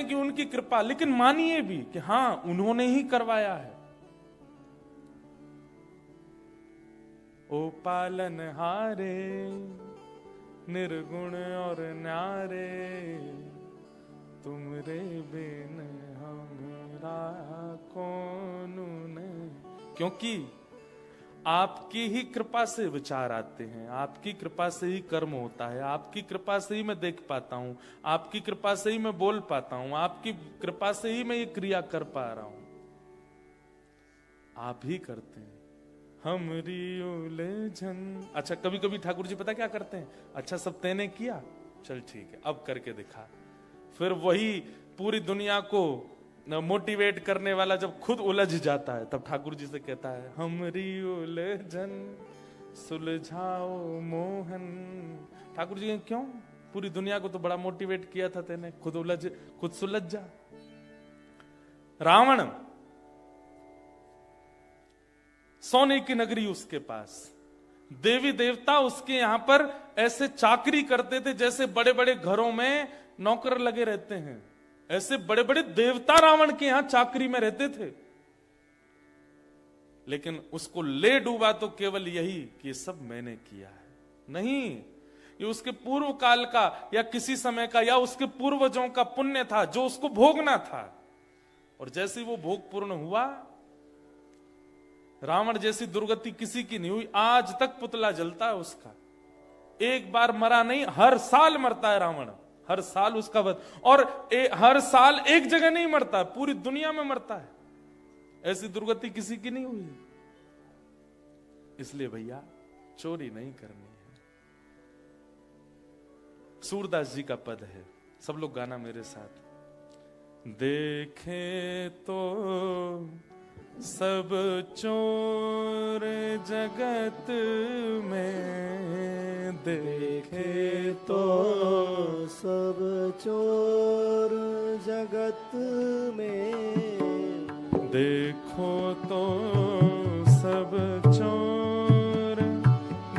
कि उनकी कृपा, लेकिन मानिए भी कि हां उन्होंने ही करवाया है। ओ पालन हारे निर्गुण और न्यारे, तुमरे बिन हमरा कौन नहीं। क्योंकि आपकी ही कृपा से विचार आते हैं, आपकी कृपा से ही कर्म होता है, आपकी कृपा से ही मैं देख पाता हूं, आपकी कृपा से ही मैं बोल पाता हूं, आपकी कृपा से ही मैं ये क्रिया कर पा रहा हूं। आप ही करते हैं हमरी उलझन। अच्छा, कभी कभी ठाकुर जी पता क्या करते हैं, अच्छा सब तैने किया, चल ठीक है अब करके दिखा। फिर वही पूरी दुनिया को मोटिवेट करने वाला जब खुद उलझ जाता है, तब ठाकुर जी से कहता है हमरी उलझन सुलझाओ मोहन। ठाकुर जी क्यों, पूरी दुनिया को तो बड़ा मोटिवेट किया था तेने, खुद सुलझ जा। रावण, सोने की नगरी उसके पास, देवी देवता उसके यहां पर ऐसे चाकरी करते थे जैसे बड़े बड़े घरों में नौकर लगे रहते हैं, ऐसे बड़े बड़े देवता रावण के यहां चाकरी में रहते थे। लेकिन उसको ले डूबा तो केवल यही कि सब मैंने किया है, नहीं, ये उसके पूर्व काल का या किसी समय का या उसके पूर्वजों का पुण्य था जो उसको भोगना था। और जैसे वो भोग पूर्ण हुआ, रावण जैसी दुर्गति किसी की नहीं हुई, आज तक पुतला जलता है उसका। एक बार मरा नहीं, हर साल मरता है रावण, हर साल उसका वध। और हर साल एक जगह नहीं मरता, पूरी दुनिया में मरता है। ऐसी दुर्गति किसी की नहीं हुई। इसलिए भैया चोरी नहीं करनी है। सूरदास जी का पद है, सब लोग गाना मेरे साथ। देखे तो सब चोर जगत में, देखे तो सब चोर जगत में, देखो तो सब चोर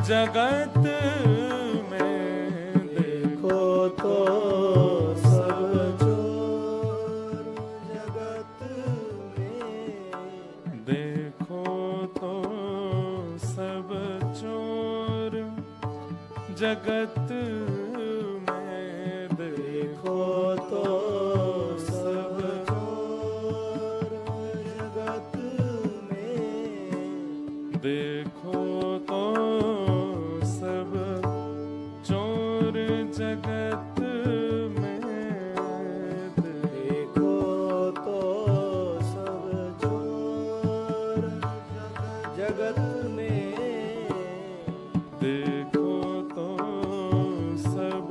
जगत में, देखो तो सब चोर जगत में, देखो तो सब चोर जगत में, देखो तो सब चोर जगत में, देखो तो सब चोर जगत में, देखो तो सब चोर जगत में, देखो तो सब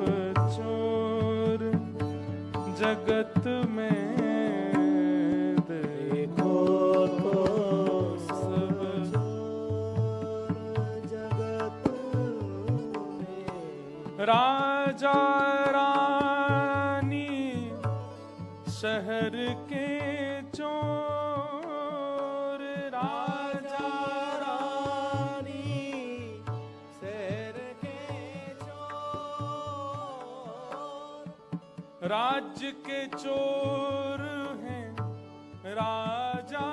चोर जगत में, देखो तो सब चोर जगत में। राजा रानी शहर के चोर, राजा रानी शहर के चोर, राज्य के चोर हैं राजा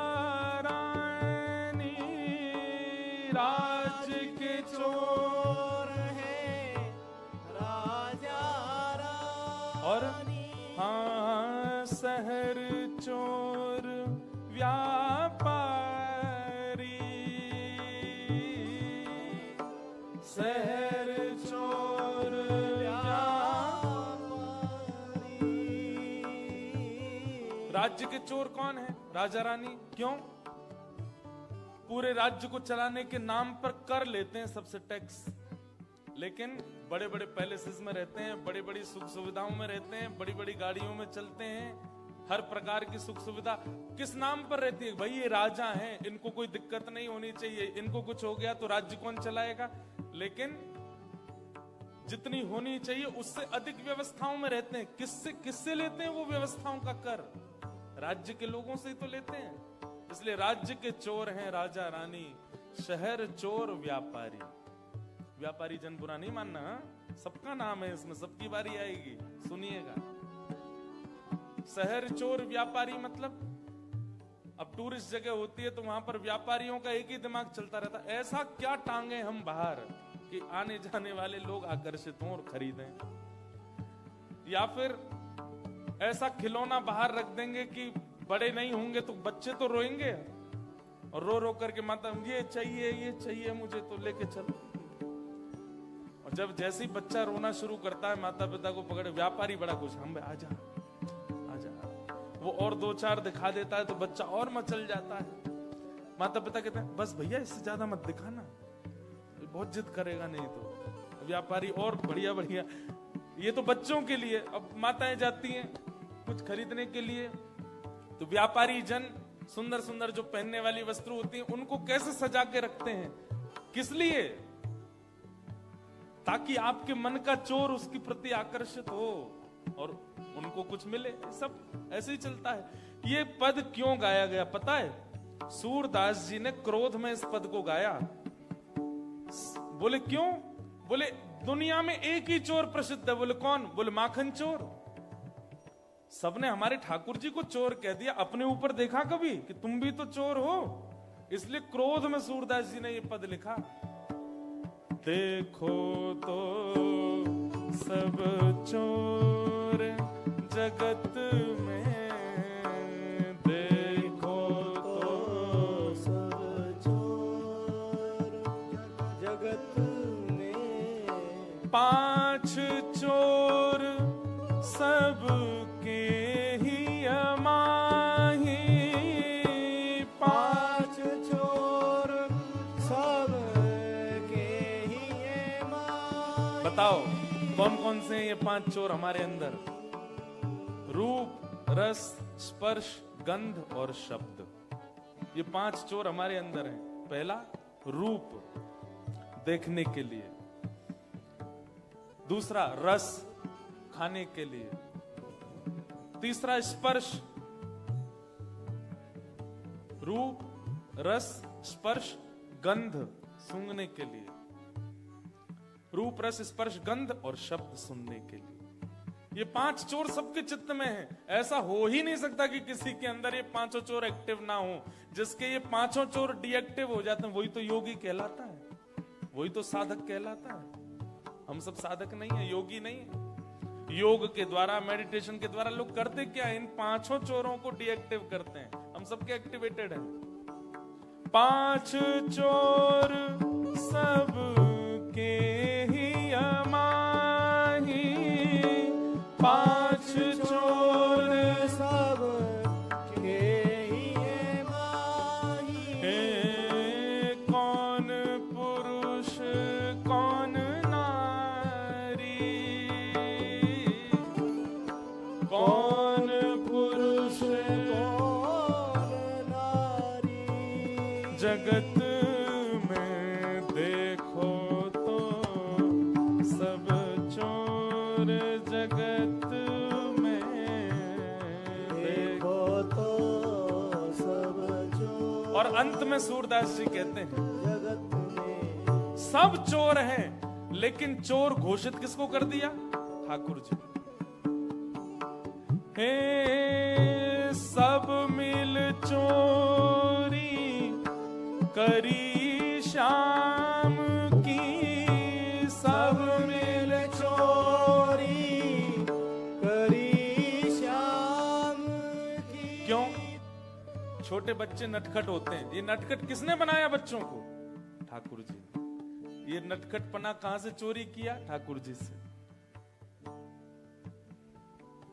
रानी, राज्य के चोर हैं राजा रानी, और हाँ शहर चोर व्यापारी, शहर चोर राज्य के चोर कौन है? राजा रानी। क्यों? पूरे राज्य को चलाने के नाम पर कर लेते हैं सबसे टैक्स, लेकिन बड़े बड़े पैलेसेस में रहते हैं, बड़ी बड़ी सुख सुविधाओं में रहते हैं, बड़ी बड़ी गाड़ियों में चलते हैं, हर प्रकार की सुख सुविधा किस नाम पर रहती है? भाई ये राजा हैं, इनको कोई दिक्कत नहीं होनी चाहिए, इनको कुछ हो गया तो राज्य कौन चलाएगा? लेकिन जितनी होनी चाहिए उससे अधिक व्यवस्थाओं में रहते हैं। किससे लेते हैं वो व्यवस्थाओं का कर? राज्य के लोगों से ही तो लेते हैं। इसलिए राज्य के चोर हैं राजा रानी, शहर चोर व्यापारी। व्यापारी जन बुरा नहीं मानना, सबका नाम है इसमें, सबकी बारी आएगी, सुनिएगा। शहर चोर व्यापारी मतलब अब टूरिस्ट जगह होती है तो वहां पर व्यापारियों का एक ही दिमाग चलता रहता है, ऐसा क्या टांगे हम बाहर कि आने जाने वाले लोग आकर्षित हों और खरीदें, या फिर ऐसा खिलौना बाहर रख देंगे कि बड़े नहीं होंगे तो बच्चे तो रोएंगे और रो रो करके माता ये चाहिए मुझे तो लेके चलो। और जब जैसे ही बच्चा रोना शुरू करता है माता पिता को पकड़े व्यापारी बड़ा खुश, हम आजा वो और 2-4 दिखा देता है तो बच्चा और मचल जाता है। माता पिता कहते हैं बस भैया इससे ज्यादा मत दिखाना, बहुत जिद करेगा नहीं तो। व्यापारी और बढ़िया बढ़िया, ये तो बच्चों के लिए। अब माताएं जाती हैं कुछ खरीदने के लिए तो व्यापारी जन सुंदर सुंदर जो पहनने वाली वस्त्र होती हैं उनको कैसे सजा के रखते हैं, किस लिए? ताकि आपके मन का चोर उसके प्रति आकर्षित हो और उनको कुछ मिले। सब ऐसे ही चलता है। ये पद क्यों गाया गया पता है? सूरदास जी ने क्रोध में इस पद को गाया। बोले क्यों? बोले दुनिया में एक ही चोर प्रसिद्ध है। बोले कौन? बोले माखन चोर। सबने हमारे ठाकुर जी को चोर कह दिया, अपने ऊपर देखा कभी कि तुम भी तो चोर हो? इसलिए क्रोध में सूरदास जी ने ये पद लिखा। देखो तो सब चोर जगत में, देखो तो सब चोर जगत में, 5 चोर सबके ही अमाही, 5 चोर सबके ही अमाही। बताओ कौन कौन से हैं ये 5 चोर हमारे अंदर? रूप, रस, स्पर्श, गंध और शब्द। ये 5 चोर हमारे अंदर हैं। पहला रूप, देखने के लिए। दूसरा रस, खाने के लिए। तीसरा स्पर्श, रूप, रस, स्पर्श, गंध, सूंघने के लिए। रूप, रस, स्पर्श, गंध और शब्द सुनने के लिए। ये 5 चोर सबके चित्त में है। ऐसा हो ही नहीं सकता कि किसी के अंदर ये 5 चोर एक्टिव ना हो। जिसके ये 5 चोर डीएक्टिव हो जाते हैं वही तो योगी कहलाता है, वही तो साधक कहलाता है। हम सब साधक नहीं है, योगी नहीं है। योग के द्वारा, मेडिटेशन के द्वारा लोग करते क्या है? इन 5 चोरों को डीएक्टिव करते हैं। हम सबके एक्टिवेटेड हैं। 5 चोर सब के ही अमाही, 5 चोर सब के ही अमाही। कौन पुरुष कौन नारी, कौन पुरुष कौन नारी, जगत में देखो तो सब चोर जगत में देखो तो सब चोर। और अंत में सूरदास जी कहते हैं जगत में सब चोर हैं, लेकिन चोर घोषित किसको कर दिया? ठाकुर जी। हे सब मिल चोरी करी शाम की, सब मिल चोरी करी शाम की। क्यों? छोटे बच्चे नटखट होते हैं। ये नटखट किसने बनाया बच्चों को? ठाकुर जी ने। ये नटखटपना कहां से चोरी किया? ठाकुर जी से।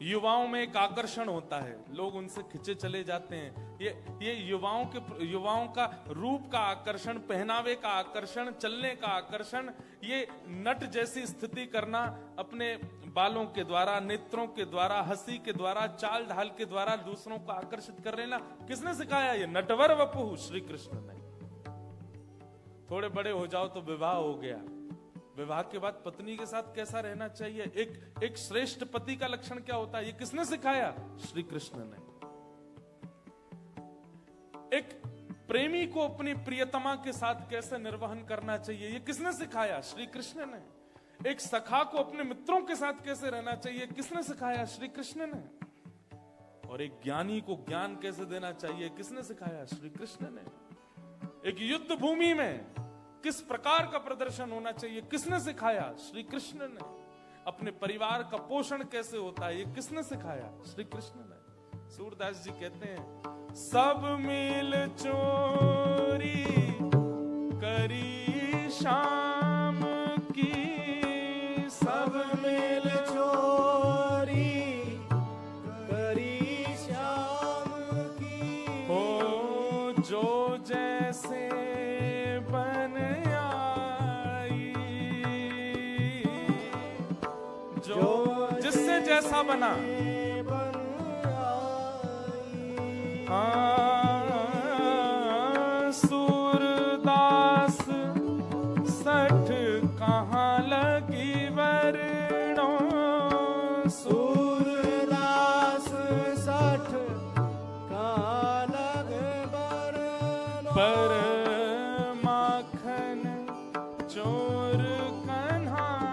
युवाओं में एक आकर्षण होता है, लोग उनसे खिंचे चले जाते हैं। ये युवाओं का रूप का आकर्षण, पहनावे का आकर्षण, चलने का आकर्षण, ये नट जैसी स्थिति करना, अपने बालों के द्वारा, नेत्रों के द्वारा, हंसी के द्वारा, चाल ढाल के द्वारा दूसरों को आकर्षित कर लेना किसने सिखाया? ये नटवर वपु श्री कृष्ण ने। थोड़े बड़े हो जाओ तो विवाह हो गया। विवाह के बाद पत्नी के साथ कैसा रहना चाहिए, एक श्रेष्ठ पति का लक्षण क्या होता है, ये किसने सिखाया? श्री कृष्ण ने। एक प्रेमी को अपनी प्रियतमा के साथ कैसे निर्वहन करना चाहिए, ये किसने सिखाया? श्री कृष्ण ने। एक सखा को अपने मित्रों के साथ कैसे रहना चाहिए, किसने सिखाया? श्री कृष्ण ने। और एक ज्ञानी को ज्ञान कैसे देना चाहिए किसने सिखाया? श्री कृष्ण ने। एक युद्ध भूमि में किस प्रकार का प्रदर्शन होना चाहिए किसने सिखाया? श्री कृष्ण ने। अपने परिवार का पोषण कैसे होता है ये किसने सिखाया? श्री कृष्ण ने। सूरदास जी कहते हैं सब मिल चोरी करी शाम की, सब मिल चोरी करी श्याम की। हो जो जैसे बन आई, जो जिससे जैसा बना। सूरदास सठ कहाँ लगी वरणो, सूरदास सठ कहाँ लगे वरणो। पर माखन चोर कन्हाई,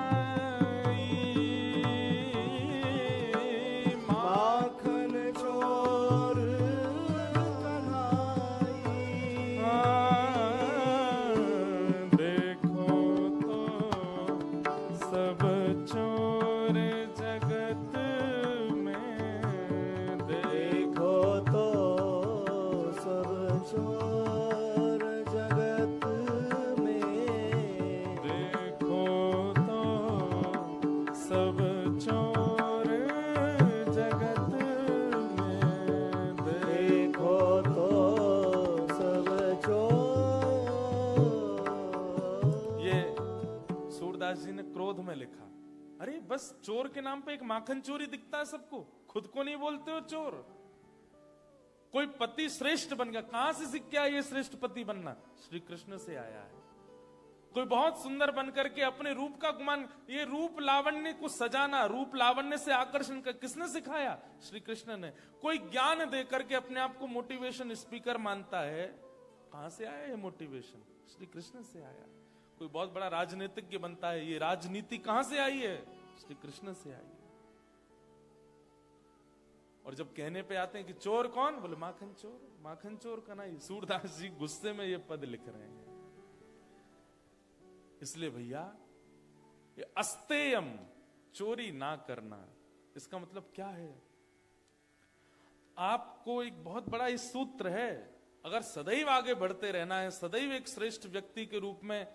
माखन चोर जी ने क्रोध में लिखा। अरे बस चोर के नाम पे एक माखन चोरी दिखता है सबको, खुद को नहीं बोलते हो चोर। कोई पति श्रेष्ठ बन गया, कहां से सीख गया ये श्रेष्ठ पति बनना? श्री कृष्ण से आया है। कोई बहुत सुंदर बनकर के अपने रूप का गुमान, ये रूप लावण्य को सजाना, रूप लावण्य से आकर्षण का किसने सिखाया? श्री कृष्ण ने। कोई ज्ञान दे करके अपने आप को मोटिवेशन स्पीकर मानता है, कहां से आया ये मोटिवेशन? श्री कृष्ण से आया। कोई बहुत बड़ा राजनीतिज्ञ बनता है, ये राजनीति कहां से आई है? श्री कृष्ण से आई है। और जब कहने पे आते हैं कि चोर कौन? बोले माखन चोर। माखन चोर का नहीं। सूरदास जी गुस्से में ये पद लिख रहे हैं। इसलिए भैया ये अस्तेयम, चोरी ना करना, इसका मतलब क्या है? आपको एक बहुत बड़ा इस सूत्र है, अगर सदैव आगे बढ़ते रहना है, सदैव एक श्रेष्ठ व्यक्ति के रूप में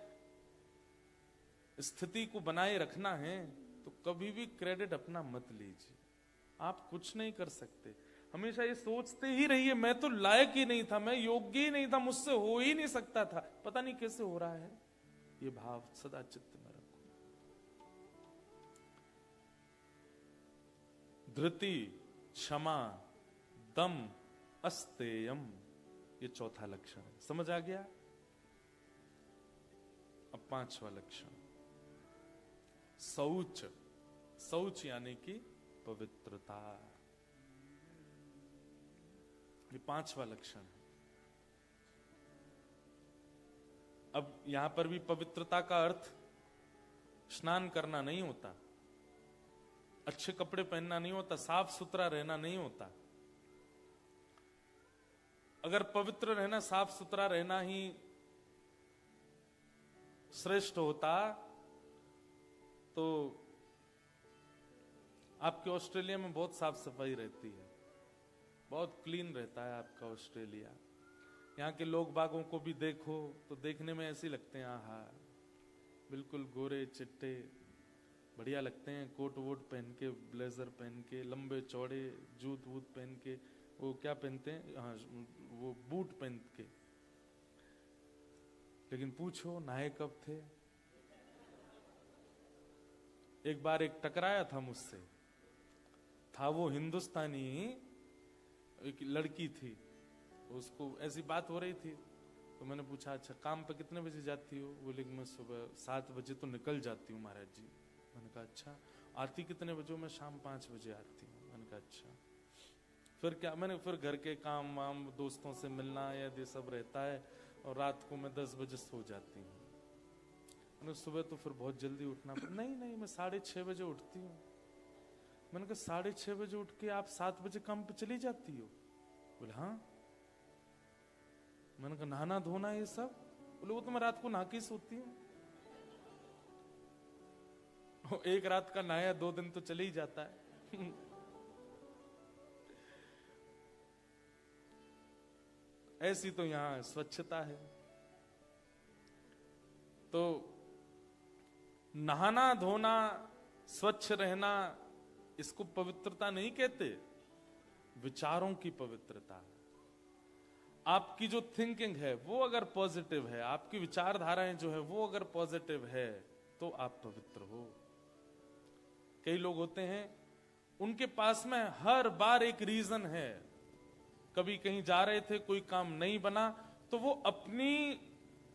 स्थिति को बनाए रखना है, तो कभी भी क्रेडिट अपना मत लीजिए। आप कुछ नहीं कर सकते। हमेशा ये सोचते ही रहिए मैं तो लायक ही नहीं था, मैं योग्य ही नहीं था, मुझसे हो ही नहीं सकता था, पता नहीं कैसे हो रहा है। ये भाव सदा चित्त में रखो। धृति, क्षमा, दम, अस्तेयम, ये चौथा लक्षण है। समझ आ गया? अब पांचवा लक्षण, शौच। शौच यानी कि पवित्रता। ये पांचवा लक्षण है। अब यहां पर भी पवित्रता का अर्थ स्नान करना नहीं होता, अच्छे कपड़े पहनना नहीं होता, साफ सुथरा रहना नहीं होता। अगर पवित्र रहना, साफ सुथरा रहना ही श्रेष्ठ होता तो आपके ऑस्ट्रेलिया में बहुत साफ सफाई रहती है, बहुत क्लीन रहता है आपका ऑस्ट्रेलिया। यहाँ के लोग बागों को भी देखो तो देखने में ऐसे लगते हैं, आहा बिल्कुल गोरे चिट्टे, बढ़िया लगते हैं। कोट वोट पहन के, ब्लेजर पहन के, लंबे चौड़े जूत वूत पहन के, वो क्या पहनते हैं, हाँ वो बूट पहन के। लेकिन पूछो नहाए कब थे? एक बार एक टकराया था मुझसे, था वो हिंदुस्तानी, एक लड़की थी, उसको ऐसी बात हो रही थी तो मैंने पूछा अच्छा काम पे कितने बजे जाती हो? बोले मैं सुबह 7 बजे तो निकल जाती हूँ महाराज जी। मैंने कहा अच्छा, आती कितने बजे? मैं शाम 5 बजे आती हूँ। मैंने कहा अच्छा, फिर क्या? मैंने फिर घर के काम वाम, दोस्तों से मिलना या ये सब रहता है, और रात को मैं 10 बजे सो जाती हूँ। मैंने सुबह तो फिर बहुत जल्दी उठना। नहीं मैं 6:30 बजे उठती हूँ। मैंने कहा 6:30 बजे उठ के आप 7 बजे काम पे चली जाती हो? बोले हाँ। मैंने कहा नहाना धोना ये सब? बोले वो तो मैं रात को नहा के सोती हूँ। एक रात का नहाया 2 दिन तो चले ही जाता है। ऐसी तो यहां स्वच्छता है। तो नहाना धोना, स्वच्छ रहना, इसको पवित्रता नहीं कहते, विचारों की पवित्रता। आपकी जो थिंकिंग है वो अगर पॉजिटिव है, आपकी विचारधाराएं जो है वो अगर पॉजिटिव है, तो आप पवित्र हो। कई लोग होते हैं उनके पास में हर बार एक रीजन है। कभी कहीं जा रहे थे, कोई काम नहीं बना, तो वो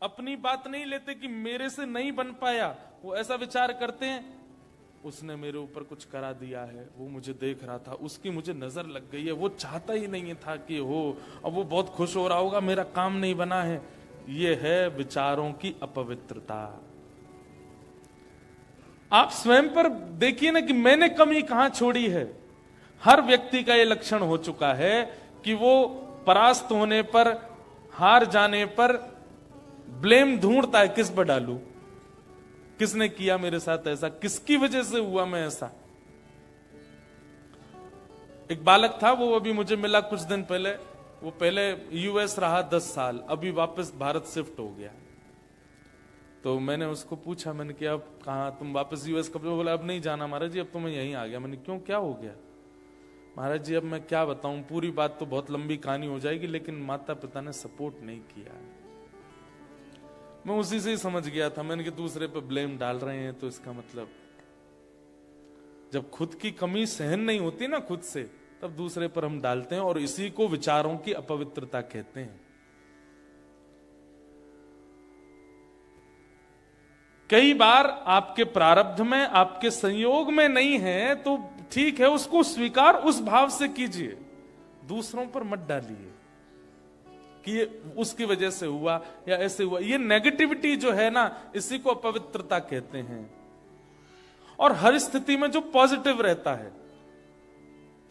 अपनी बात नहीं लेते कि मेरे से नहीं बन पाया। वो ऐसा विचार करते हैं उसने मेरे ऊपर कुछ करा दिया है, वो मुझे देख रहा था, उसकी मुझे नजर लग गई है, वो चाहता ही नहीं था कि हो, अब वो बहुत खुश हो रहा होगा मेरा काम नहीं बना है। ये है विचारों की अपवित्रता। आप स्वयं पर देखिए ना कि मैंने कमी कहां छोड़ी है। हर व्यक्ति का यह लक्षण हो चुका है कि वो परास्त होने पर, हार जाने पर ब्लेम ढूंढता है, किस पर डालूं, किसने किया मेरे साथ ऐसा, किसकी वजह से हुआ मैं ऐसा। एक बालक था, वो अभी मुझे मिला कुछ दिन पहले। वो पहले यूएस रहा 10 साल, अभी वापस भारत शिफ्ट हो गया। तो मैंने उसको पूछा, मैंने कहा अब कहाँ तुम वापस यूएस कब? बोला अब नहीं जाना महाराज जी, अब तो मैं यहीं आ गया। मैंने क्यों, क्या हो गया? महाराज जी अब मैं क्या बताऊं, पूरी बात तो बहुत लंबी कहानी हो जाएगी, लेकिन माता पिता ने सपोर्ट नहीं किया। मैं उसी से ही समझ गया था। मैंने कि दूसरे पे ब्लेम डाल रहे हैं, तो इसका मतलब जब खुद की कमी सहन नहीं होती ना खुद से, तब दूसरे पर हम डालते हैं, और इसी को विचारों की अपवित्रता कहते हैं। कई बार आपके प्रारब्ध में, आपके संयोग में नहीं है तो ठीक है, उसको स्वीकार उस भाव से कीजिए, दूसरों पर मत डालिए कि ये उसकी वजह से हुआ या ऐसे हुआ। ये नेगेटिविटी जो है ना, इसी को अपवित्रता कहते हैं। और हर स्थिति में जो पॉजिटिव रहता है,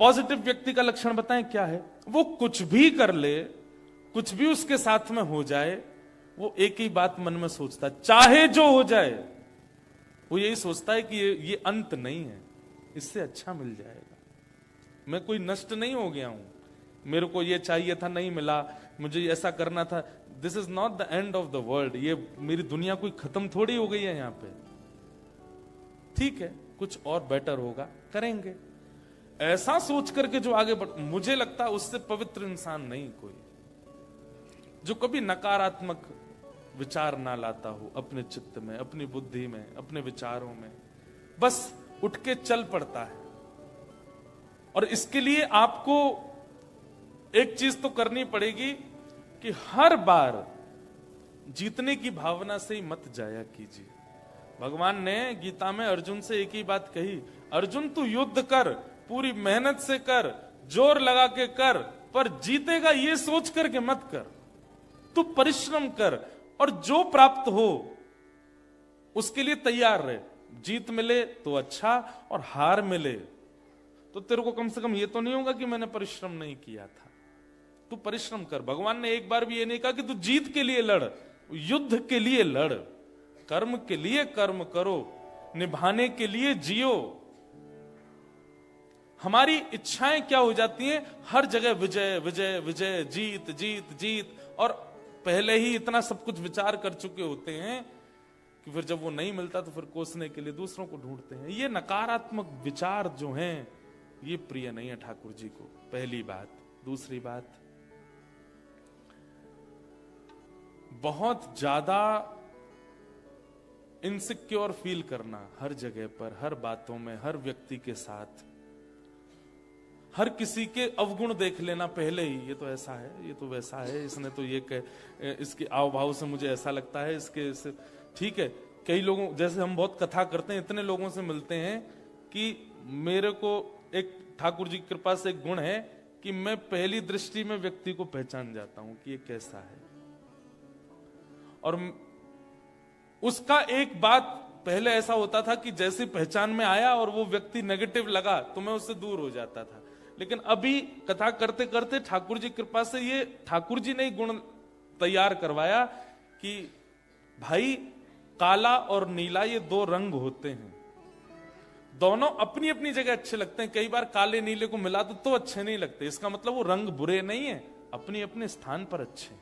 पॉजिटिव व्यक्ति का लक्षण बताएं क्या है? वो कुछ भी कर ले, कुछ भी उसके साथ में हो जाए, वो एक ही बात मन में सोचता है, चाहे जो हो जाए, वो यही सोचता है कि ये अंत नहीं है, इससे अच्छा मिल जाएगा। मैं कोई नष्ट नहीं हो गया हूं, मेरे को ये चाहिए था नहीं मिला, मुझे ऐसा करना था, this is not the end of the world. ये मेरी दुनिया कोई खत्म थोड़ी हो गई है यहां पे। ठीक है, कुछ और बेटर होगा, करेंगे। ऐसा सोच करके जो आगे बढ़, मुझे लगता है उससे पवित्र इंसान नहीं कोई, जो कभी नकारात्मक विचार ना लाता हो अपने चित्त में, अपनी बुद्धि में, अपने विचारों में, बस उठ के चल पड़ता है। और इसके लिए आपको एक चीज तो करनी पड़ेगी कि हर बार जीतने की भावना से ही मत जाया कीजिए। भगवान ने गीता में अर्जुन से एक ही बात कही, अर्जुन तू युद्ध कर, पूरी मेहनत से कर, जोर लगा के कर, पर जीतेगा ये सोच करके मत कर। तू परिश्रम कर और जो प्राप्त हो उसके लिए तैयार रहे। जीत मिले तो अच्छा, और हार मिले तो तेरे को कम से कम ये तो नहीं होगा कि मैंने परिश्रम नहीं किया था। तू परिश्रम कर। भगवान ने एक बार भी ये नहीं कहा कि तू जीत के लिए लड़, युद्ध के लिए लड़, कर्म के लिए कर्म करो, निभाने के लिए जियो। हमारी इच्छाएं क्या हो जाती हैं, हर जगह विजय विजय विजय, जीत जीत जीत, और पहले ही इतना सब कुछ विचार कर चुके होते हैं कि फिर जब वो नहीं मिलता तो फिर कोसने के लिए दूसरों को ढूंढते हैं। ये नकारात्मक विचार जो हैं, ये प्रिय नहीं है ठाकुर जी को, पहली बात। दूसरी बात, बहुत ज्यादा इनसिक्योर फील करना हर जगह पर, हर बातों में, हर व्यक्ति के साथ, हर किसी के अवगुण देख लेना पहले ही, ये तो ऐसा है, ये तो वैसा है, इसने तो ये इसके आव भाव से मुझे ऐसा लगता है, इसके ठीक है। कई लोगों, जैसे हम बहुत कथा करते हैं, इतने लोगों से मिलते हैं कि मेरे को एक ठाकुर जी की कृपा से एक गुण है कि मैं पहली दृष्टि में व्यक्ति को पहचान जाता हूं कि ये कैसा है। और उसका एक बात पहले ऐसा होता था कि जैसे पहचान में आया और वो व्यक्ति नेगेटिव लगा तो मैं उससे दूर हो जाता था, लेकिन अभी कथा करते करते ठाकुर जी कृपा से ये ठाकुर जी ने ही गुण तैयार करवाया कि भाई काला और नीला ये दो रंग होते हैं, दोनों अपनी अपनी जगह अच्छे लगते हैं। कई बार काले नीले को मिला दो तो अच्छे नहीं लगते, इसका मतलब वो रंग बुरे नहीं है, अपने अपने स्थान पर अच्छे।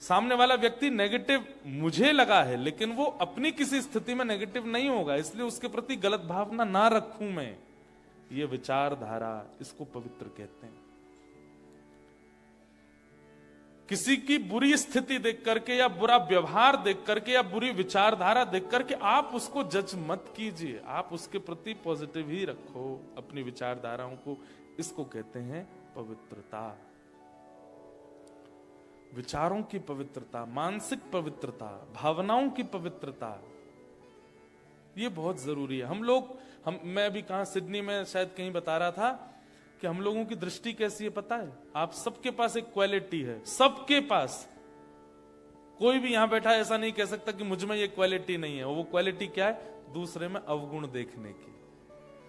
सामने वाला व्यक्ति नेगेटिव मुझे लगा है, लेकिन वो अपनी किसी स्थिति में नेगेटिव नहीं होगा, इसलिए उसके प्रति गलत भावना ना रखूं मैं। ये विचारधारा, इसको पवित्र कहते हैं। किसी की बुरी स्थिति देख करके या बुरा व्यवहार देख करके या बुरी विचारधारा देख करके आप उसको जज मत कीजिए, आप उसके प्रति पॉजिटिव ही रखो अपनी विचारधाराओं को। इसको कहते हैं पवित्रता। विचारों की पवित्रता, मानसिक पवित्रता, भावनाओं की पवित्रता, ये बहुत जरूरी है। मैं अभी कहां, सिडनी में शायद कहीं बता रहा था कि हम लोगों की दृष्टि कैसी है पता है? आप सबके पास एक क्वालिटी है, सबके पास। कोई भी यहां बैठा ऐसा नहीं कह सकता कि मुझ में ये क्वालिटी नहीं है। वो क्वालिटी क्या है? दूसरे में अवगुण देखने की,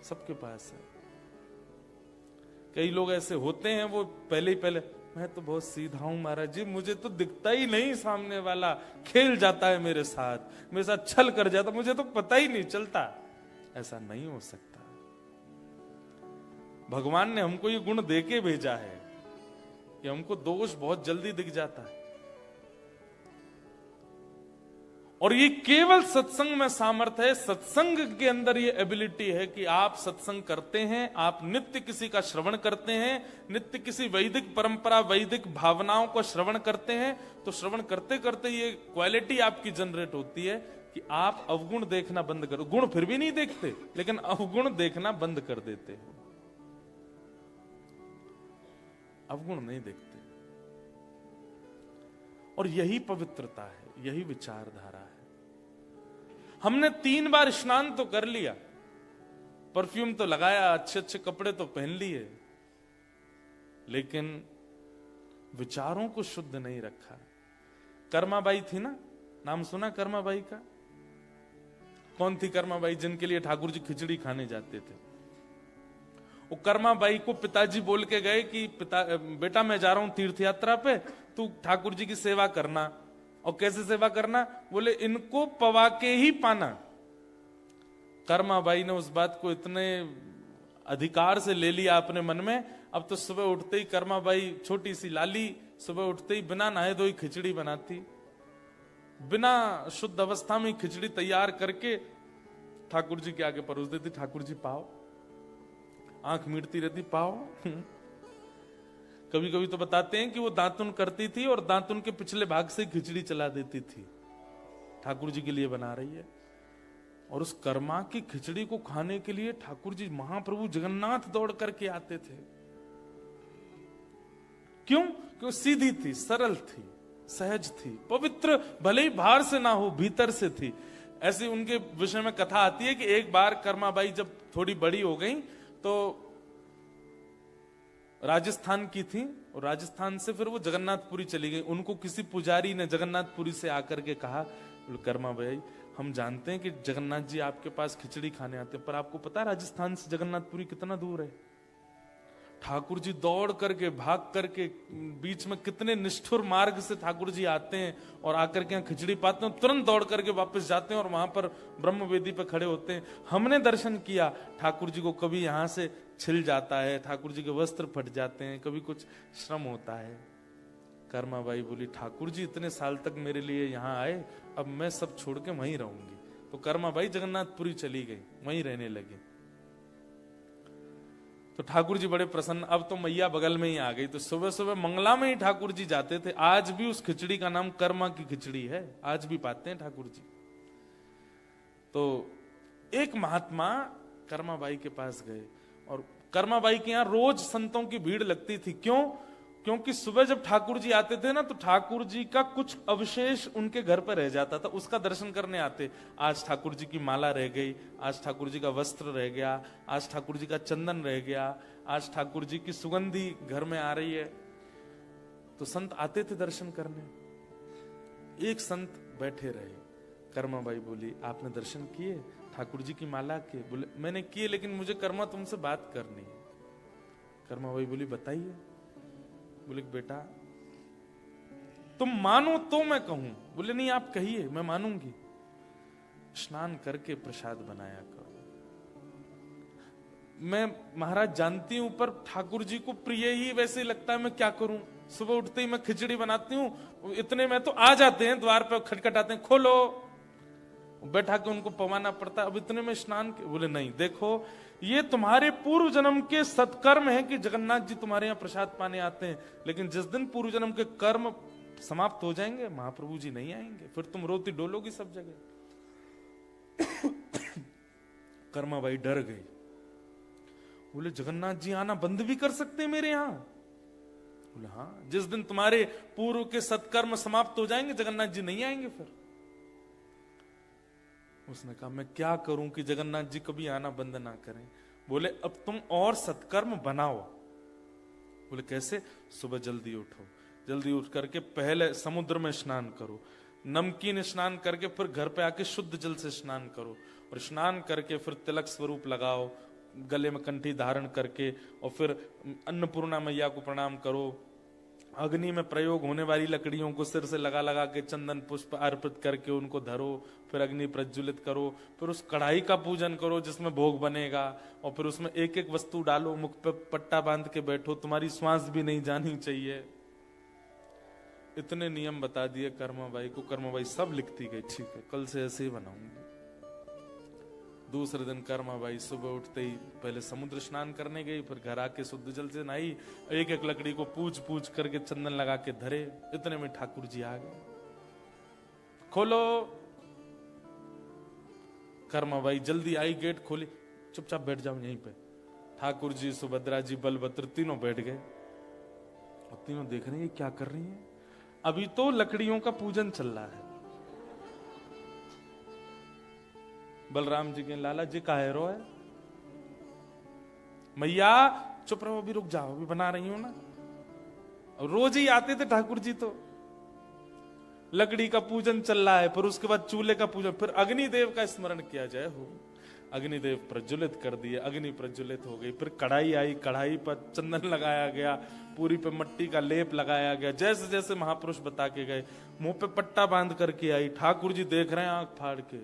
सबके पास है। कई लोग ऐसे होते हैं, वो पहले मैं तो बहुत सीधा हूं महाराज जी, मुझे तो दिखता ही नहीं सामने वाला, खेल जाता है मेरे साथ छल कर जाता, मुझे तो पता ही नहीं चलता। ऐसा नहीं हो सकता। भगवान ने हमको ये गुण देके भेजा है कि हमको दोष बहुत जल्दी दिख जाता है, और ये केवल सत्संग में सामर्थ्य है। सत्संग के अंदर ये एबिलिटी है कि आप सत्संग करते हैं, आप नित्य किसी का श्रवण करते हैं, नित्य किसी वैदिक परंपरा, वैदिक भावनाओं को श्रवण करते हैं, तो श्रवण करते करते ये क्वालिटी आपकी जनरेट होती है कि आप अवगुण देखना बंद करो। गुण फिर भी नहीं देखते, लेकिन अवगुण देखना बंद कर देते हो। अवगुण नहीं देखते, और यही पवित्रता है, यही विचारधारा है। हमने 3 बार स्नान तो कर लिया, परफ्यूम तो लगाया, अच्छे अच्छे कपड़े तो पहन लिए, लेकिन विचारों को शुद्ध नहीं रखा। कर्माबाई थी ना, नाम सुना कर्माबाई का? कौन थी कर्माबाई? जिनके लिए ठाकुर जी खिचड़ी खाने जाते थे। वो कर्माबाई को पिताजी बोल के गए कि बेटा मैं जा रहा हूं तीर्थ यात्रा पे, तू ठाकुर जी की सेवा करना। और कैसे सेवा करना? बोले इनको पवा के ही पाना। कर्माबाई ने उस बात को इतने अधिकार से ले लिया अपने मन में। अब तो सुबह उठते ही कर्माबाई, छोटी सी लाली, सुबह उठते ही बिना नहाए धोए खिचड़ी बनाती, बिना शुद्ध अवस्था में खिचड़ी तैयार करके ठाकुर जी के आगे परोस देती। ठाकुर जी पाओ, आंख मीटती रहती, पाओ। कभी कभी तो बताते हैं कि वो दातुन करती थी और दातुन के पिछले भाग से खिचड़ी चला देती थी, ठाकुर जी के लिए बना रही है। और उस कर्मा की खिचड़ी को खाने के लिए ठाकुर जी महाप्रभु जगन्नाथ दौड़ करके आते थे। क्यों? क्यों? सीधी थी, सरल थी, सहज थी, पवित्र, भले ही बाहर से ना हो भीतर से थी। ऐसी उनके विषय में कथा आती है कि एक बार कर्माबाई जब थोड़ी बड़ी हो गई तो राजस्थान की थी, और राजस्थान से फिर वो जगन्नाथपुरी चली गई। उनको किसी पुजारी ने जगन्नाथपुरी से आकर के कहा, कर्माबाई हम जानते हैं कि जगन्नाथ जी आपके पास खिचड़ी खाने आते हैं, पर आपको पता है राजस्थान से जगन्नाथपुरी कितना दूर है? ठाकुर जी दौड़ करके, भाग करके, बीच में कितने निष्ठुर मार्ग से ठाकुर जी आते हैं और आकर के यहाँ खिचड़ी पाते हैं, तुरंत दौड़ करके वापस जाते हैं और वहां पर ब्रह्म वेदी पे खड़े होते हैं। हमने दर्शन किया, ठाकुर जी को कभी यहाँ से छिल जाता है, ठाकुर जी के वस्त्र फट जाते हैं, कभी कुछ श्रम होता है। कर्माबाई बोली, ठाकुर जी इतने साल तक मेरे लिए यहाँ आए, अब मैं सब छोड़ के वहीं रहूंगी। तो कर्माबाई जगन्नाथपुरी चली गई, वहीं रहने लगी। तो ठाकुर जी बड़े प्रसन्न, अब तो मैया बगल में ही आ गई। तो सुबह सुबह मंगला में ही ठाकुर जी जाते थे। आज भी उस खिचड़ी का नाम कर्मा की खिचड़ी है, आज भी पाते हैं ठाकुर जी। तो एक महात्मा कर्माबाई के पास गए, और कर्माबाई के यहाँ रोज संतों की भीड़ लगती थी। क्यों? क्योंकि सुबह जब ठाकुर जी आते थे ना, तो ठाकुर जी का कुछ अवशेष उनके घर पर रह जाता था, उसका दर्शन करने आते। आज ठाकुर जी की माला रह गई, आज ठाकुर जी का वस्त्र रह गया, आज ठाकुर जी का चंदन रह गया, आज ठाकुर जी की सुगंधी घर में आ रही है। तो संत आते थे दर्शन करने। एक संत बैठे रहे, कर्मा बाई बोली, आपने दर्शन किए, ठाकुर जी की माला के? बोले मैंने किए, लेकिन मुझे कर्मा तुमसे बात करनी है। कर्मा बाई बोली बताइए। बोले बेटा तुम मानो तो मैं कहूं। बोले नहीं आप कहिए, मैं मानूंगी। स्नान करके प्रसाद बनाया करो। मैं महाराज जानती हूं, पर ठाकुर जी को प्रिय ही वैसे लगता है, मैं क्या करूं। सुबह उठते ही मैं खिचड़ी बनाती हूँ, इतने में तो आ जाते हैं द्वार पे, खटखटाते हैं, खोलो, बैठा के उनको पवाना पड़ता है। अब इतने में स्नान के। बोले नहीं, देखो ये तुम्हारे पूर्व जन्म के सत्कर्म है कि जगन्नाथ जी तुम्हारे यहाँ प्रसाद पाने आते हैं, लेकिन जिस दिन पूर्व जन्म के कर्म समाप्त हो जाएंगे, महाप्रभु जी नहीं आएंगे, फिर तुम रोती डोलोगी सब जगह। कर्मा बाई डर गई। बोले जगन्नाथ जी आना बंद भी कर सकते हैं मेरे यहां? बोले हाँ, जिस दिन तुम्हारे पूर्व के सत्कर्म समाप्त हो जाएंगे जगन्नाथ जी नहीं आएंगे फिर। उसने कहा मैं क्या करूं कि जगन्नाथ जी कभी आना बंद ना करें। बोले अब तुम और सत्कर्म बनाओ। बोले कैसे? सुबह जल्दी उठो, जल्दी उठ करके पहले समुद्र में स्नान करो, नमकीन स्नान करके फिर घर पे आके शुद्ध जल से स्नान करो, और स्नान करके फिर तिलक स्वरूप लगाओ, गले में कंठी धारण करके, और फिर अन्नपूर्णा मैया को प्रणाम करो, अग्नि में प्रयोग होने वाली लकड़ियों को सिर से लगा लगा के चंदन पुष्प अर्पित करके उनको धरो, फिर अग्नि प्रज्वलित करो, फिर उस कढ़ाई का पूजन करो जिसमें भोग बनेगा, और फिर उसमें एक एक वस्तु डालो, मुख पे पट्टा बांध के बैठो, तुम्हारी श्वास भी नहीं जानी चाहिए। इतने नियम बता दिए कर्मा बाई को। कर्मा बाई सब लिखती गई, ठीक है कल से ऐसे ही बनाऊंगी। दूसरे दिन कर्मा बाई सुबह उठते ही पहले समुद्र स्नान करने गई, फिर घर आके शुद्ध जल से नहाई, एक एक लकड़ी को पूज पूज करके चंदन लगा के धरे। इतने में ठाकुर जी आ गए। खोलो। कर्मा बाई जल्दी आई, गेट खोली, चुपचाप बैठ जाओ यहीं पे। ठाकुर जी, सुभद्रा जी, बलभद्र तीनों बैठ गए, और तीनों देख रहे हैं क्या कर रही है। अभी तो लकड़ियों का पूजन चल रहा है। बलराम जी के लाला जी का है मैया चुप रहो, अभी रुक जाओ, अभी बना रही हूं ना। और रोज ही आते थे ठाकुर जी, तो लकड़ी का पूजन चल रहा है, फिर उसके बाद चूल्हे का पूजन, फिर अग्निदेव का स्मरण किया जाए हो। अग्निदेव प्रज्वलित कर दिए, अग्नि प्रज्वलित हो गई, फिर कढ़ाई आई, कढ़ाई पर चंदन लगाया गया, पूरी पे मट्टी का लेप लगाया गया, जैसे जैसे महापुरुष बता के गए। मुंह पे पट्टा बांध करके आई। ठाकुर जी देख रहे हैं आंख फाड़ के।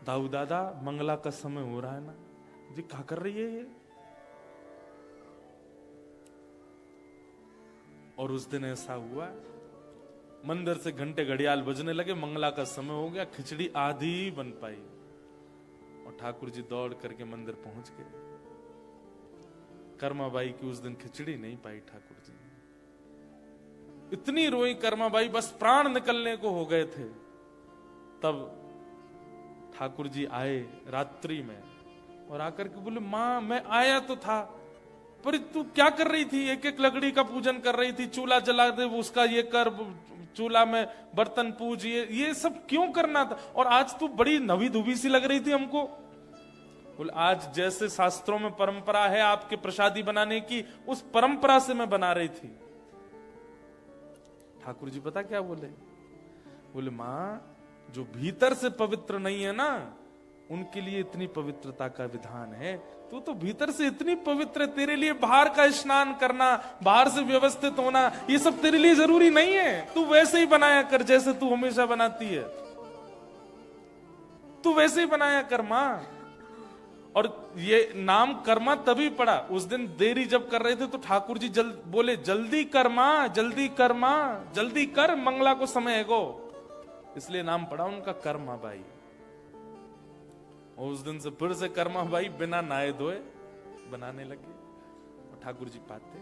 दाऊ दादा मंगला का समय हो रहा है ना जी, क्या कर रही है ये? और उस दिन ऐसा हुआ, मंदिर से घंटे घड़ियाल बजने लगे, मंगला का समय हो गया, खिचड़ी आधी बन पाई, और ठाकुर जी दौड़ करके मंदिर पहुंच गए। कर्माबाई की उस दिन खिचड़ी नहीं पाई ठाकुर जी। इतनी रोई कर्माबाई, बस प्राण निकलने को हो गए थे। तब ठाकुर जी आए रात्रि में, और आकर के बोले मां मैं आया तो था, पर तू क्या कर रही थी? एक एक लकड़ी का पूजन कर रही थी, चूल्हा जला दे उसका ये कर, चूल्हा में बर्तन पूज, ये सब क्यों करना था? और आज तू बड़ी नवी धुबी सी लग रही थी हमको। बोले आज जैसे शास्त्रों में परंपरा है आपके प्रसादी बनाने की, उस परंपरा से मैं बना रही थी। ठाकुर जी पता क्या बोले? बोले मां जो भीतर से पवित्र नहीं है ना, उनके लिए इतनी पवित्रता का विधान है। तू तो भीतर से इतनी पवित्र है, तेरे लिए बाहर का स्नान करना, बाहर से व्यवस्थित होना, ये सब तेरे लिए जरूरी नहीं है। तू वैसे ही बनाया कर जैसे तू हमेशा बनाती है, तू वैसे ही बनाया कर मां। और ये नाम कर्मा तभी पड़ा, उस दिन देरी जब कर रहे थे तो ठाकुर जी बोले जल्दी कर मां, जल्दी कर मां, जल्दी कर, मंगला को समय है गो, इसलिए नाम पड़ा उनका कर्मा बाई। और उस दिन से फिर से कर्मा बाई बिना नहाए धोए बनाने लगे, और ठाकुर जी पाते।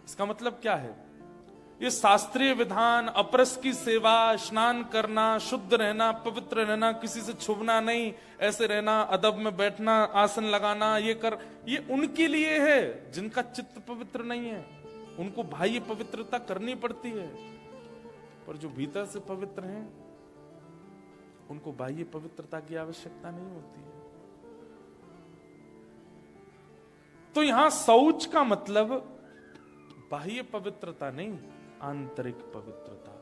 इसका मतलब क्या है? ये शास्त्रीय विधान, अपरस की सेवा, स्नान करना, शुद्ध रहना, पवित्र रहना, किसी से छुपना नहीं, ऐसे रहना, अदब में बैठना, आसन लगाना, ये उनके लिए है जिनका चित्त पवित्र नहीं है। उनको बाह्य पवित्रता करनी पड़ती है, पर जो भीतर से पवित्र हैं उनको बाह्य पवित्रता की आवश्यकता नहीं होती है। तो यहां शौच का मतलब बाह्य पवित्रता नहीं, आंतरिक पवित्रता।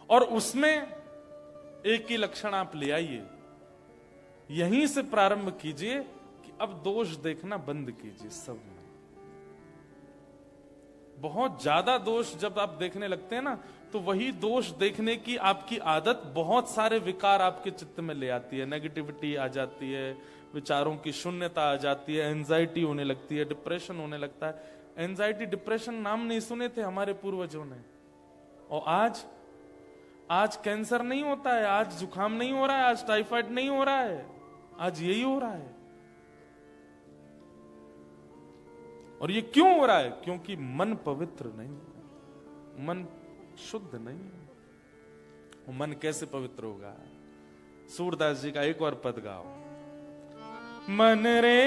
और उसमें एक ही लक्षण आप ले आइए, यहीं से प्रारंभ कीजिए कि अब दोष देखना बंद कीजिए सब में। बहुत ज्यादा दोष जब आप देखने लगते हैं ना, तो वही दोष देखने की आपकी आदत बहुत सारे विकार आपके चित्त में ले आती है। नेगेटिविटी आ जाती है, विचारों की शून्यता आ जाती है, एंजाइटी होने लगती है, डिप्रेशन होने लगता है। एंजाइटी डिप्रेशन नाम नहीं सुने थे हमारे पूर्वजों ने, और आज कैंसर नहीं होता है, आज जुकाम नहीं हो रहा है, आज टाइफाइड नहीं हो रहा है, आज यही हो रहा है। और ये क्यों हो रहा है? क्योंकि मन पवित्र नहीं है, मन शुद्ध नहीं है। वो मन कैसे पवित्र होगा? सूरदास जी का एक और पद गाओ। मन रे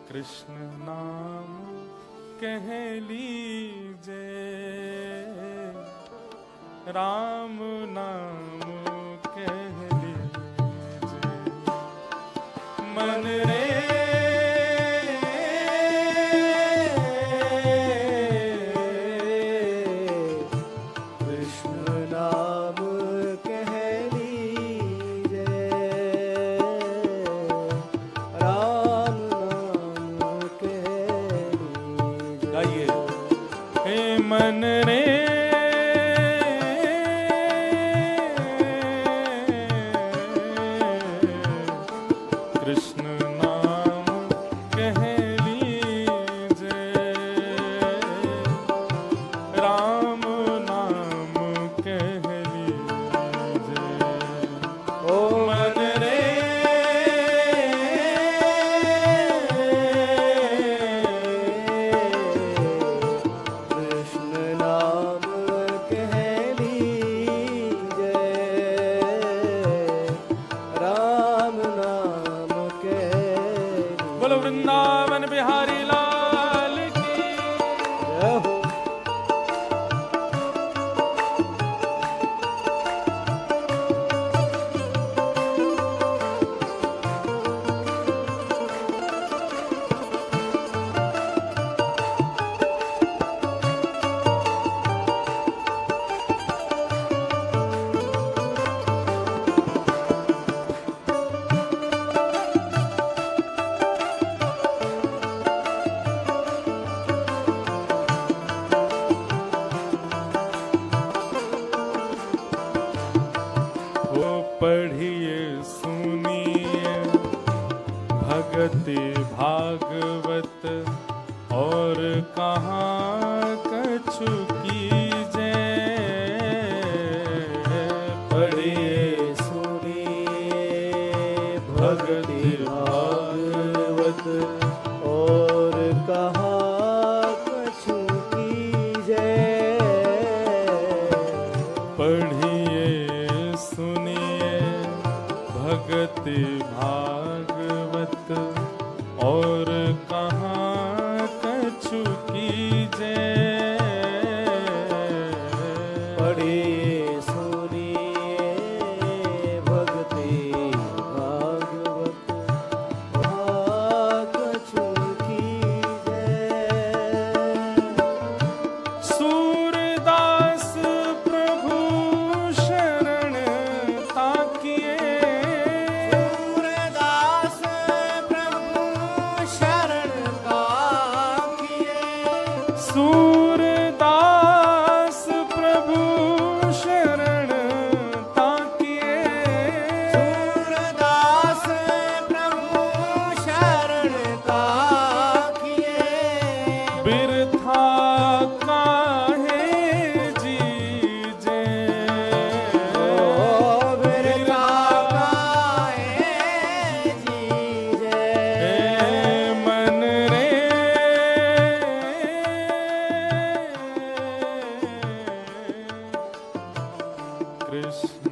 कृष्ण नाम कह लीजे, राम नाम कह लीजे। मन रे मन रे कृष्ण नाम कह लीजे, राम नाम कह लीजे। ओ मन रे वृंदावन बिहारी लाल की जय हो। पढ़िए सुनिए भगति भागवत, और कहाँ कछु कीजे। पढ़िए सुनिए भगति भागवत, और कहाँ कछु कीजे। पढ़िए सुनिए भगति भागवत, और कहाँ कछु कीजे। पढ़िए सुनिए भगति भागवत, कहाँ कछु कीजे। सूरदास प्रभु शरण ताकिए, सूरदास प्रभु शरण ताकिए। सूरदास प्रभु शरण ताकिए, सूरदास प्रभु शरण ताकिए। बिरथा काहे जीजे, बिरथा काहे जीजे। मन रे कृष्ण